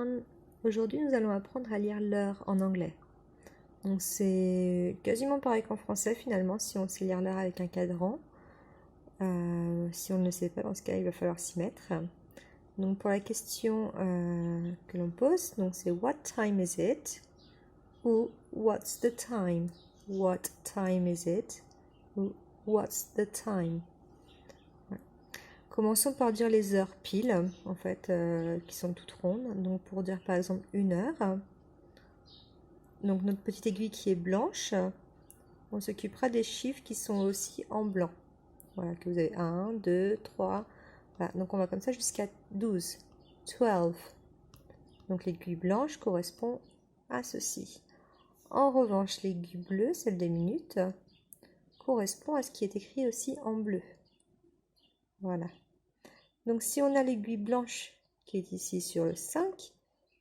everyone! Aujourd'hui, nous allons apprendre à lire l'heure en anglais. Donc c'est quasiment pareil qu'en français finalement, si on sait lire l'heure avec un cadran. Si on ne le sait pas, dans ce cas, il va falloir s'y mettre. Donc pour la question que l'on pose, donc c'est What time is it? Ou What's the time? What time is it? Ou What's the time? Commençons par dire les heures pile, en fait, qui sont toutes rondes. Donc pour dire par exemple 1 heure, donc notre petite aiguille qui est blanche, on s'occupera des chiffres qui sont aussi en blanc. Voilà, que vous avez 1, 2, 3, voilà. Donc on va comme ça jusqu'à 12, 12. Donc l'aiguille blanche correspond à ceci. En revanche, l'aiguille bleue, celle des minutes, correspond à ce qui est écrit aussi en bleu. Voilà. Donc si on a l'aiguille blanche qui est ici sur le 5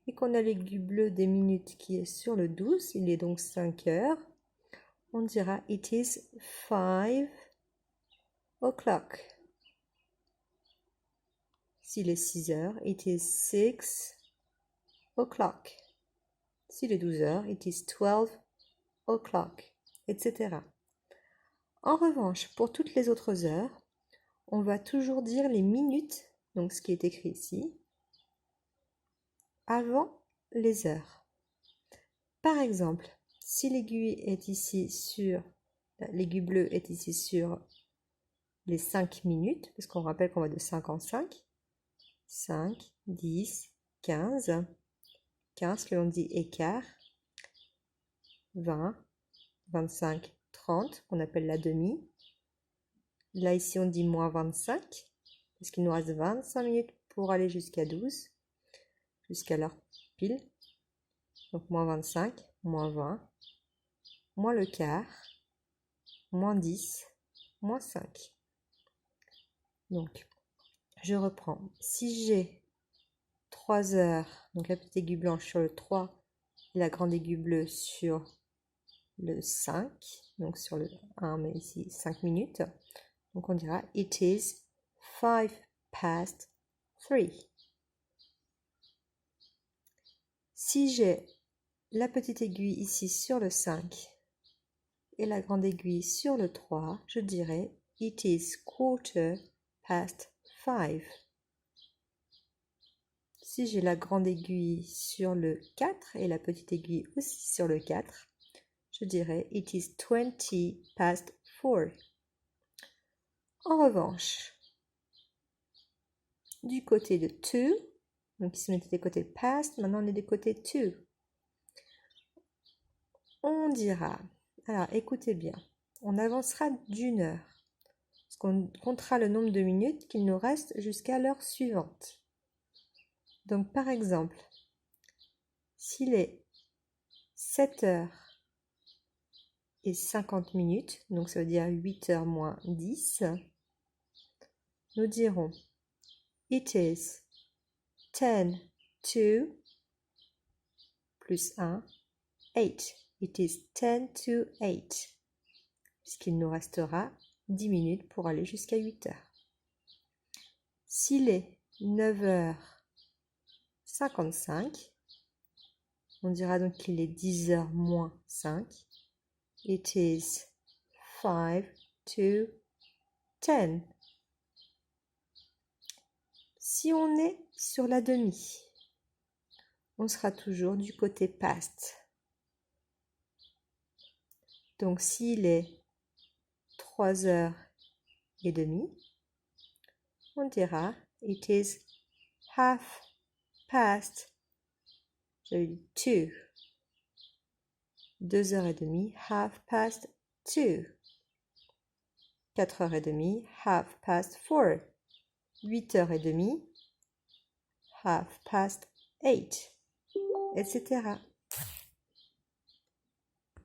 et qu'on a l'aiguille bleue des minutes qui est sur le 12, il est donc 5 heures, on dira It is 5 o'clock. S'il est 6 heures, It is 6 o'clock. S'il est 12 heures, It is 12 o'clock, etc. En revanche, pour toutes les autres heures, on va toujours dire les minutes, donc ce qui est écrit ici, avant les heures. Par exemple, si l'aiguille est ici sur, l'aiguille bleue est ici sur les 5 minutes, parce qu'on rappelle qu'on va de 5 en 5, 5, 10, 15, 15 que l'on dit écart, 20, 25, 30, qu'on appelle la demi. Là, ici, on dit moins 25, parce qu'il nous reste 25 minutes pour aller jusqu'à 12, jusqu'à l'heure pile. Donc, moins 25, moins 20, moins le quart, moins 10, moins 5. Donc, je reprends. Si j'ai 3 heures, donc la petite aiguille blanche sur le 3 et la grande aiguille bleue sur le 5, donc sur le 1, mais ici 5 minutes. Donc on dira It is 5 past 3. Si j'ai la petite aiguille ici sur le 5 et la grande aiguille sur le 3, je dirais It is quarter past 5. Si j'ai la grande aiguille sur le 4 et la petite aiguille aussi sur le 4, je dirais It is 20 past 4. En revanche, du côté de 2, donc ici on était des côtés past, maintenant on est des côtés 2. On dira, alors écoutez bien, on avancera d'1 heure, parce qu'on comptera le nombre de minutes qu'il nous reste jusqu'à l'heure suivante. Donc par exemple, s'il est 7 heures et 50 minutes, donc ça veut dire 8 heures moins 10, nous dirons It is 10 to plus 1, 8. It is 10 to 8. Puisqu'il nous restera 10 minutes pour aller jusqu'à 8 heures. S'il est 9h55, on dira donc qu'il est 10h moins 5. It is 5 to 10. Si on est sur la demi, on sera toujours du côté past. Donc s'il est 3h30, on dira It is half past 2. 2h30, half past 2. 4h30, half past 4. 8h30, half past 8, etc.